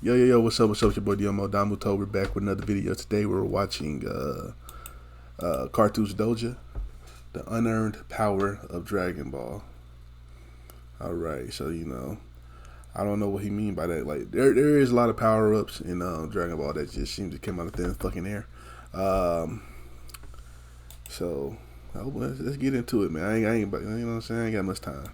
Yo, what's up, it's your boy Domuto. We're back with another video. Today we're watching Carthu's Dojo, the unearned power of Dragon Ball. Alright, so I don't know what he mean by that. Like there is a lot of power ups in Dragon Ball that just seem to come out of thin fucking air. So let's get into it, man. I ain't you know what I'm saying? I ain't got much time.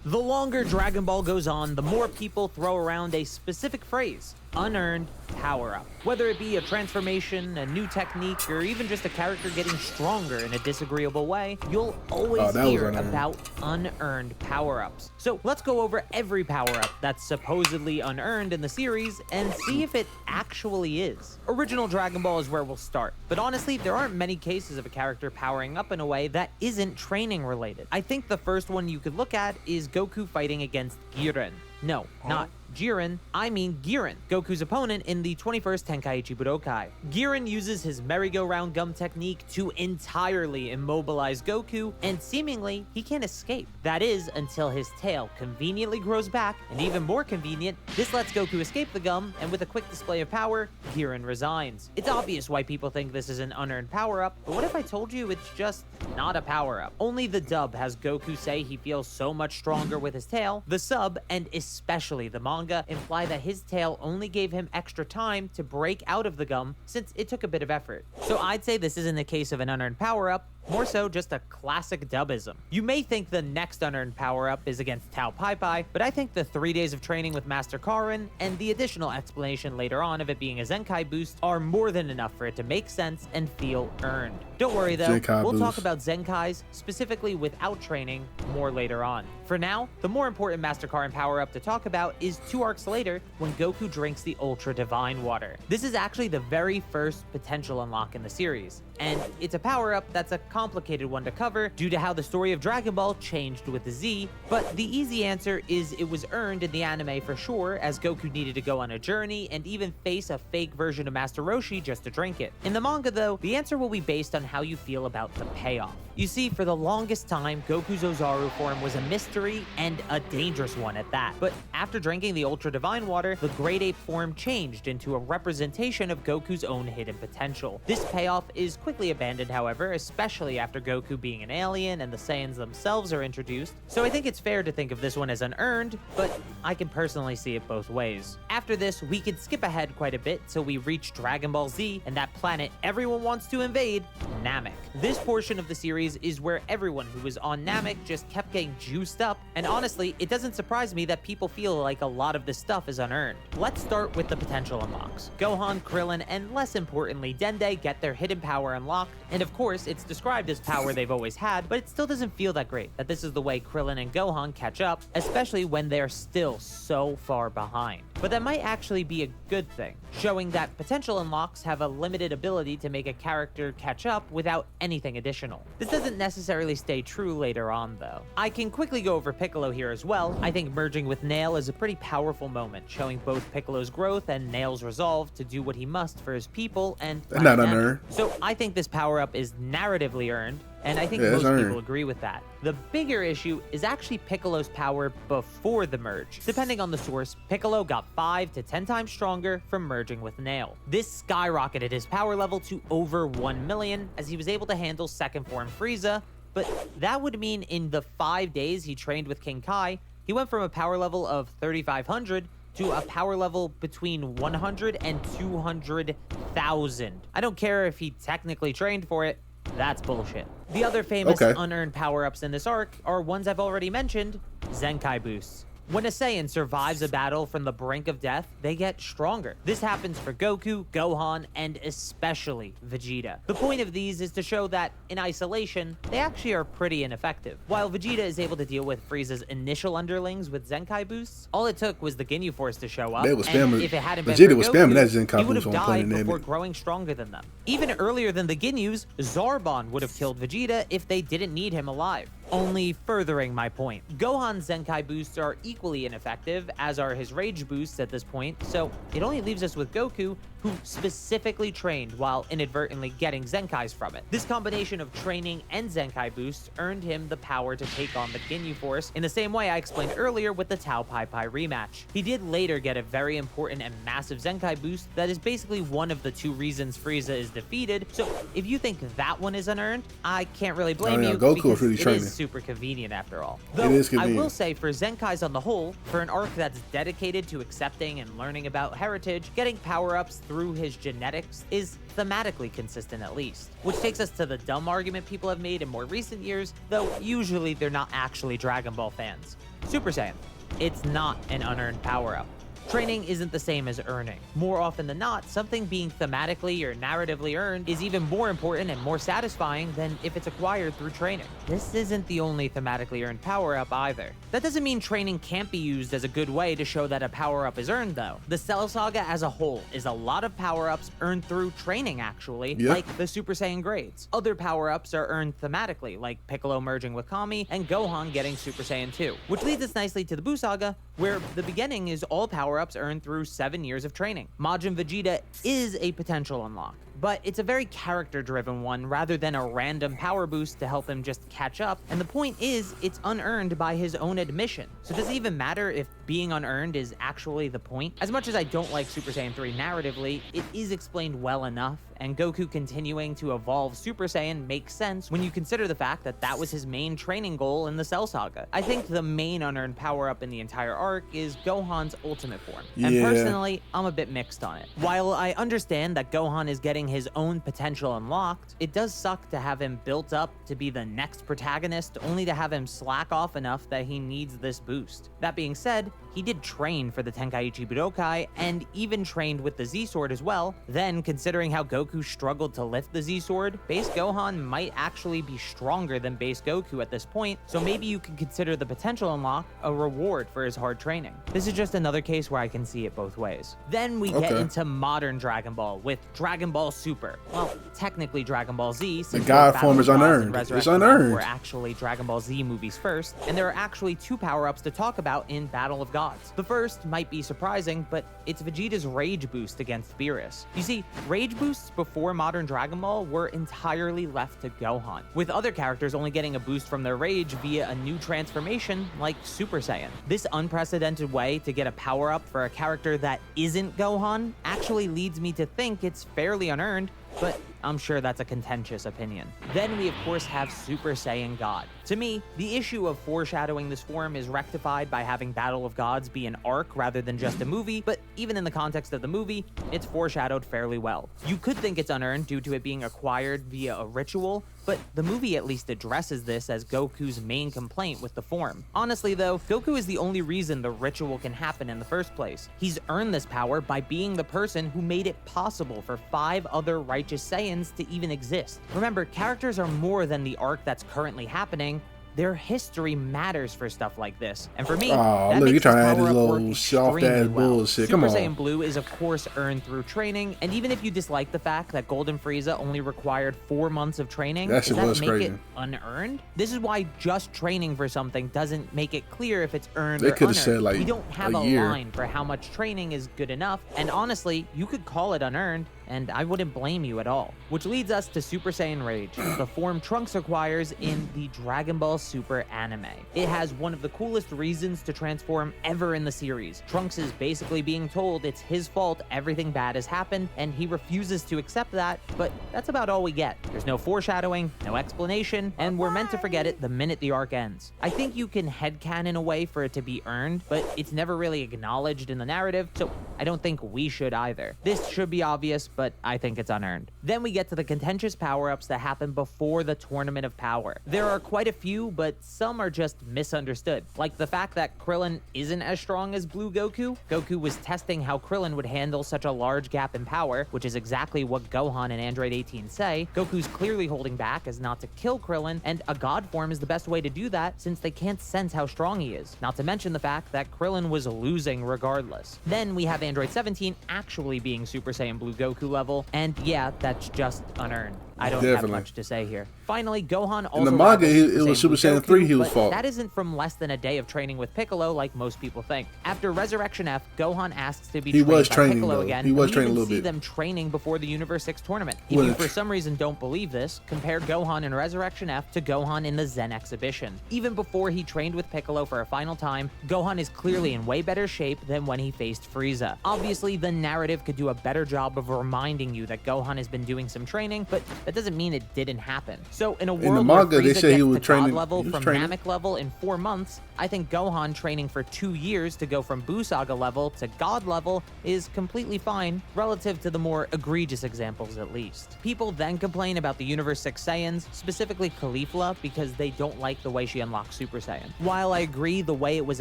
The longer Dragon Ball goes on, the more people throw around a specific phrase, unearned power-up. Whether it be a transformation, a new technique, or even just a character getting stronger in a disagreeable way, you'll always hear about unearned power-ups. So let's go over every power-up that's supposedly unearned in the series and see if it actually is. Original Dragon Ball is where we'll start, but honestly, there aren't many cases of a character powering up in a way that isn't training related. I think the first one you could look at is Goku fighting against Giren. No, not Jiren, I mean Giren, Goku's opponent in the 21st Tenkaichi Budokai. Giren uses his merry-go-round gum technique to entirely immobilize Goku, and seemingly, he can't escape. That is, until his tail conveniently grows back, and even more convenient, this lets Goku escape the gum, and with a quick display of power, Giren resigns. It's obvious why people think this is an unearned power-up, but what if I told you it's just not a power-up? Only the dub has Goku say he feels so much stronger with his tail. The sub, and especially the manga, imply that his tail only gave him extra time to break out of the gum since it took a bit of effort. So I'd say this isn't a case of an unearned power-up, more so just a classic dubism. You may think the next unearned power-up is against Tao Pai Pai, but I think the 3 days of training with Master Karin and the additional explanation later on of it being a Zenkai boost are more than enough for it to make sense and feel earned. Don't worry though, we'll talk about Zenkais, specifically without training, more later on. For now, the more important Master Karin power-up to talk about is 2 arcs later when Goku drinks the Ultra Divine Water. This is actually the very first potential unlock in the series, and it's a power-up that's a complicated one to cover due to how the story of Dragon Ball changed with the Z, but the easy answer is it was earned in the anime for sure, as Goku needed to go on a journey and even face a fake version of Master Roshi just to drink it. In the manga though, the answer will be based on how you feel about the payoff. You see, for the longest time, Goku's Ozaru form was a mystery and a dangerous one at that. But after drinking the Ultra Divine Water, the Great Ape form changed into a representation of Goku's own hidden potential. This payoff is quickly abandoned, however, especially after Goku being an alien and the Saiyans themselves are introduced. So I think it's fair to think of this one as unearned, but I can personally see it both ways. After this, we could skip ahead quite a bit till we reach Dragon Ball Z and that planet everyone wants to invade, Namek. This portion of the series is where everyone who was on Namek just kept getting juiced up, and honestly, it doesn't surprise me that people feel like a lot of this stuff is unearned. Let's start with the potential unlocks. Gohan, Krillin, and less importantly, Dende get their hidden power unlocked, and of course, it's described as power they've always had, but it still doesn't feel that great that this is the way Krillin and Gohan catch up, especially when they're still so far behind. But that might actually be a good thing, showing that potential unlocks have a limited ability to make a character catch up without anything additional. This doesn't necessarily stay true later on though. I can quickly go over Piccolo here as well. I think merging with Nail is a pretty powerful moment, showing both Piccolo's growth and Nail's resolve to do what he must for his people and not unearned. So I think this power-up is narratively earned, and I think most people agree with that. The bigger issue is actually Piccolo's power before the merge. Depending on the source, Piccolo got 5 to 10 times stronger from merging with Nail. This skyrocketed his power level to over 1 million as he was able to handle second form Frieza, but that would mean in the 5 days he trained with King Kai, he went from a power level of 3,500 to a power level between 100 and 200,000. I don't care if he technically trained for it, that's bullshit. The other famous unearned power-ups in this arc are ones I've already mentioned, Zenkai boosts. When a Saiyan survives a battle from the brink of death, they get stronger. This happens for Goku, Gohan, and especially Vegeta. The point of these is to show that, in isolation, they actually are pretty ineffective. While Vegeta is able to deal with Frieza's initial underlings with Zenkai boosts, all it took was the Ginyu Force to show up, and if it hadn't been for Goku, he would have died before growing stronger than them. Even earlier than the Ginyus, Zarbon would have killed Vegeta if they didn't need him alive. Only furthering my point. Gohan's Zenkai boosts are equally ineffective, as are his Rage boosts at this point, so it only leaves us with Goku, who specifically trained while inadvertently getting Zenkais from it. This combination of training and Zenkai boosts earned him the power to take on the Ginyu Force in the same way I explained earlier with the Tao Pai Pai rematch. He did later get a very important and massive Zenkai boost that is basically one of the 2 reasons Frieza is defeated, so if you think that one is unearned, I can't really blame you Goku because really it training. is super convenient after all. It Though is I convenient. will say for Zenkais on the whole, for an arc that's dedicated to accepting and learning about heritage, getting power-ups through his genetics is thematically consistent at least. Which takes us to the dumb argument people have made in more recent years, though usually they're not actually Dragon Ball fans. Super Saiyan. It's not an unearned power-up. Training isn't the same as earning. More often than not, something being thematically or narratively earned is even more important and more satisfying than if it's acquired through training. This isn't the only thematically earned power-up either. That doesn't mean training can't be used as a good way to show that a power-up is earned though. The Cell Saga as a whole is a lot of power-ups earned through training actually, like the Super Saiyan grades. Other power-ups are earned thematically, like Piccolo merging with Kami and Gohan getting Super Saiyan 2. Which leads us nicely to the Buu Saga, where the beginning is all power-ups earned through 7 years of training. Majin Vegeta is a potential unlock, but it's a very character-driven one rather than a random power boost to help him just catch up, and the point is, it's unearned by his own admission. So does it even matter if being unearned is actually the point? As much as I don't like Super Saiyan 3 narratively, it is explained well enough, and Goku continuing to evolve Super Saiyan makes sense when you consider the fact that that was his main training goal in the Cell Saga. I think the main unearned power-up in the entire arc is Gohan's ultimate form, and personally, I'm a bit mixed on it. While I understand that Gohan is getting his own potential unlocked, it does suck to have him built up to be the next protagonist only to have him slack off enough that he needs this boost. That being said, he did train for the Tenkaichi Budokai and even trained with the Z-Sword as well. Then, considering how Goku struggled to lift the Z-Sword, base Gohan might actually be stronger than base Goku at this point, so maybe you could consider the potential unlock a reward for his hard training. This is just another case where I can see it both ways. Then we get into modern Dragon Ball with Dragon Ball Super. Well, technically Dragon Ball Z, since the God form is unearned. It's unearned. Were actually Dragon Ball Z movies first, and there are actually 2 power-ups to talk about in Battle of Gods. The first might be surprising, but it's Vegeta's Rage boost against Beerus. You see, Rage boosts before modern Dragon Ball were entirely left to Gohan, with other characters only getting a boost from their Rage via a new transformation like Super Saiyan. This unprecedented way to get a power-up for a character that isn't Gohan actually leads me to think it's fairly unearned, but I'm sure that's a contentious opinion. Then we of course have Super Saiyan God. To me, the issue of foreshadowing this form is rectified by having Battle of Gods be an arc rather than just a movie, but even in the context of the movie, it's foreshadowed fairly well. You could think it's unearned due to it being acquired via a ritual, but the movie at least addresses this as Goku's main complaint with the form. Honestly though, Goku is the only reason the ritual can happen in the first place. He's earned this power by being the person who made it possible for 5 other righteous Saiyans to even exist. Remember, characters are more than the arc that's currently happening. Their history matters for stuff like this. And for me, that look, makes you're trying to this add this power-up little work soft-ass extremely well. bullshit. Come Super on. Saiyan Blue is of course earned through training, and even if you dislike the fact that Golden Frieza only required 4 months of training, That shit does was that make crazy. it unearned? This is why just training for something doesn't make it clear if it's earned They or could've unearned. said, like, we don't have a a year. line for how much training is good enough, and honestly, you could call it unearned, and I wouldn't blame you at all. Which leads us to Super Saiyan Rage, the form Trunks acquires in the Dragon Ball Super anime. It has one of the coolest reasons to transform ever in the series. Trunks is basically being told it's his fault everything bad has happened, and he refuses to accept that, but that's about all we get. There's no foreshadowing, no explanation, and we're meant to forget it the minute the arc ends. I think you can headcanon a way for it to be earned, but it's never really acknowledged in the narrative, so I don't think we should either. This should be obvious, but I think it's unearned. Then we get to the contentious power-ups that happen before the Tournament of Power. There are quite a few, but some are just misunderstood. Like the fact that Krillin isn't as strong as Blue Goku. Goku was testing how Krillin would handle such a large gap in power, which is exactly what Gohan and Android 18 say. Goku's clearly holding back as not to kill Krillin, and a god form is the best way to do that since they can't sense how strong he is. Not to mention the fact that Krillin was losing regardless. Then we have Android 17 actually being Super Saiyan Blue Goku level, and yeah, that's just unearned. I don't have Definitely. much to say here. Finally, Gohan also In the manga, rivals it was Super Saiyan Saiyan 3 he was but fought. that isn't from less than a day of training with Piccolo like most people think. After Resurrection F, Gohan asks to be He trained was by training, Piccolo though. again. He was and we training a even little see bit. them training before the Universe 6 tournament. If Well, you it's- for some reason don't believe this, compare Gohan in Resurrection F to Gohan in the Zen Exhibition. Even before he trained with Piccolo for a final time, Gohan is clearly in way better shape than when he faced Frieza. Obviously, the narrative could do a better job of reminding you that Gohan has been doing some training, but that doesn't mean it didn't happen. So in a world the manga, where they Frieza say he gets was to training- God level he was from training. Namek level in 4 months, I think Gohan training for 2 years to go from Buu Saga level to God level is completely fine, relative to the more egregious examples at least. People then complain about the Universe 6 Saiyans, specifically Caulifla, because they don't like the way she unlocks Super Saiyan. While I agree the way it was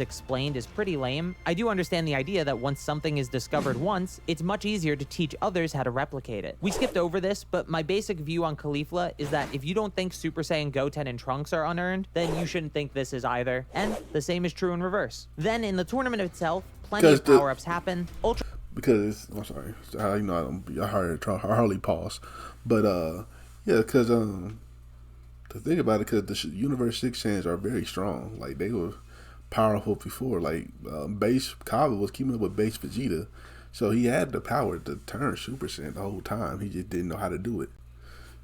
explained is pretty lame, I do understand the idea that once something is discovered once, it's much easier to teach others how to replicate it. We skipped over this, but my basic view on Caulifla is that if you don't think Super Saiyan Goten and Trunks are unearned, then you shouldn't think this is either, and the same is true in reverse. Then in the tournament itself, plenty of power-ups happen. Ultra Because I'm sorry, you know I hardly pause, but yeah, because to think about it, because the Universe 6 Saiyans are very strong. Like they were powerful before. Like base Kava was keeping up with base Vegeta, so he had the power to turn Super Saiyan the whole time. He just didn't know how to do it.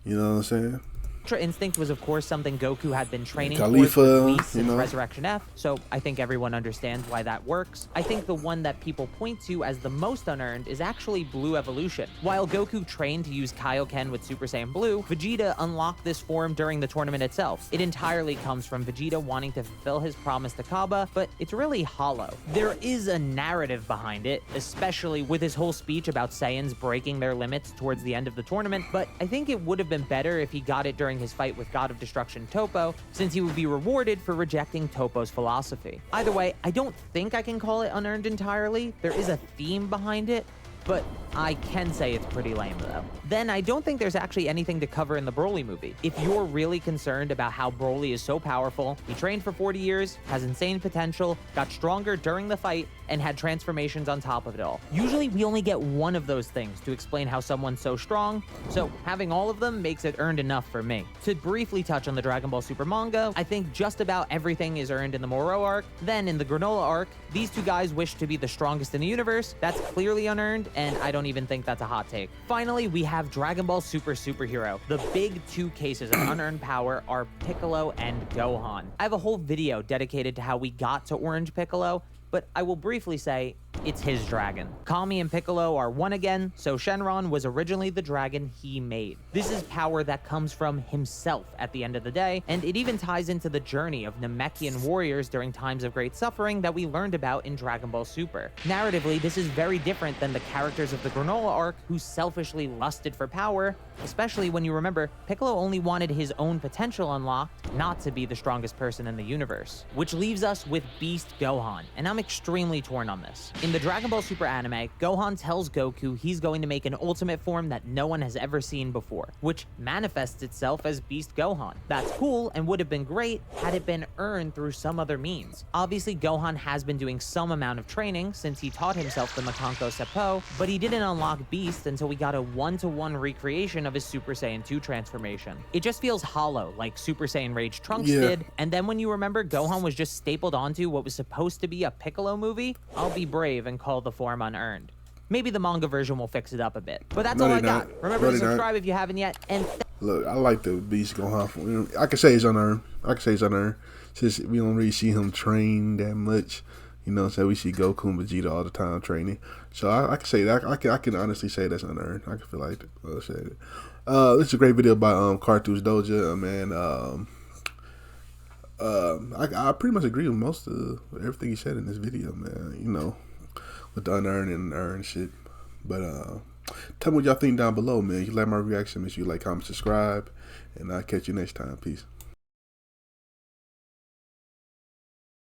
You know what I'm saying? Ultra Instinct was, of course, something Goku had been training Khalifa, for at least you since know. Resurrection F, so I think everyone understands why that works. I think the one that people point to as the most unearned is actually Blue Evolution. While Goku trained to use Kaioken with Super Saiyan Blue, Vegeta unlocked this form during the tournament itself. It entirely comes from Vegeta wanting to fulfill his promise to Kaba, but it's really hollow. There is a narrative behind it, especially with his whole speech about Saiyans breaking their limits towards the end of the tournament, but I think it would have been better if he got it during his fight with God of Destruction Toppo, since he would be rewarded for rejecting Toppo's philosophy. Either way, I don't think I can call it unearned entirely. There is a theme behind it, but I can say it's pretty lame though. Then I don't think there's actually anything to cover in the Broly movie. If you're really concerned about how Broly is so powerful, he trained for 40 years, has insane potential, got stronger during the fight, and had transformations on top of it all. Usually we only get one of those things to explain how someone's so strong, so having all of them makes it earned enough for me. To briefly touch on the Dragon Ball Super manga, I think just about everything is earned in the Moro arc. Then in the Granola arc, these two guys wish to be the strongest in the universe. That's clearly unearned, and I don't even think that's a hot take. Finally, we have Dragon Ball Super Superhero. The big two cases of unearned power are Piccolo and Gohan. I have a whole video dedicated to how we got to Orange Piccolo, but I will briefly say it's his dragon. Kami and Piccolo are one again, so Shenron was originally the dragon he made. This is power that comes from himself at the end of the day, and it even ties into the journey of Namekian warriors during times of great suffering that we learned about in Dragon Ball Super. Narratively, this is very different than the characters of the Granola arc who selfishly lusted for power, especially when you remember Piccolo only wanted his own potential unlocked, not to be the strongest person in the universe. Which leaves us with Beast Gohan, and I'm extremely torn on this. In the Dragon Ball Super anime, Gohan tells Goku he's going to make an ultimate form that no one has ever seen before, which manifests itself as Beast Gohan. That's cool and would have been great had it been earned through some other means. Obviously, Gohan has been doing some amount of training since he taught himself the Makanko Seppo, but he didn't unlock Beast until we got a one-to-one recreation of his Super Saiyan 2 transformation. It just feels hollow, like Super Saiyan Rage Trunks did, and then when you remember Gohan was just stapled onto what was supposed to be a Piccolo movie, I'll be brave and call the form unearned. Maybe the manga version will fix it up a bit. But that's all I got. Remember to subscribe if you haven't yet, and look, I like the Beast Gohan. I can say it's unearned. Since we don't really see him train that much. You know what I'm saying? We see Goku and Vegeta all the time training. So I can say that. I can honestly say that's unearned. I can feel like say it. This is a great video by Carthu's Dojo, man. I pretty much agree with most of everything he said in this video, man. You know, with the unearned and earned shit. But tell me what y'all think down below, man. If you like my reaction, make sure you like, comment, subscribe, and I'll catch you next time. Peace.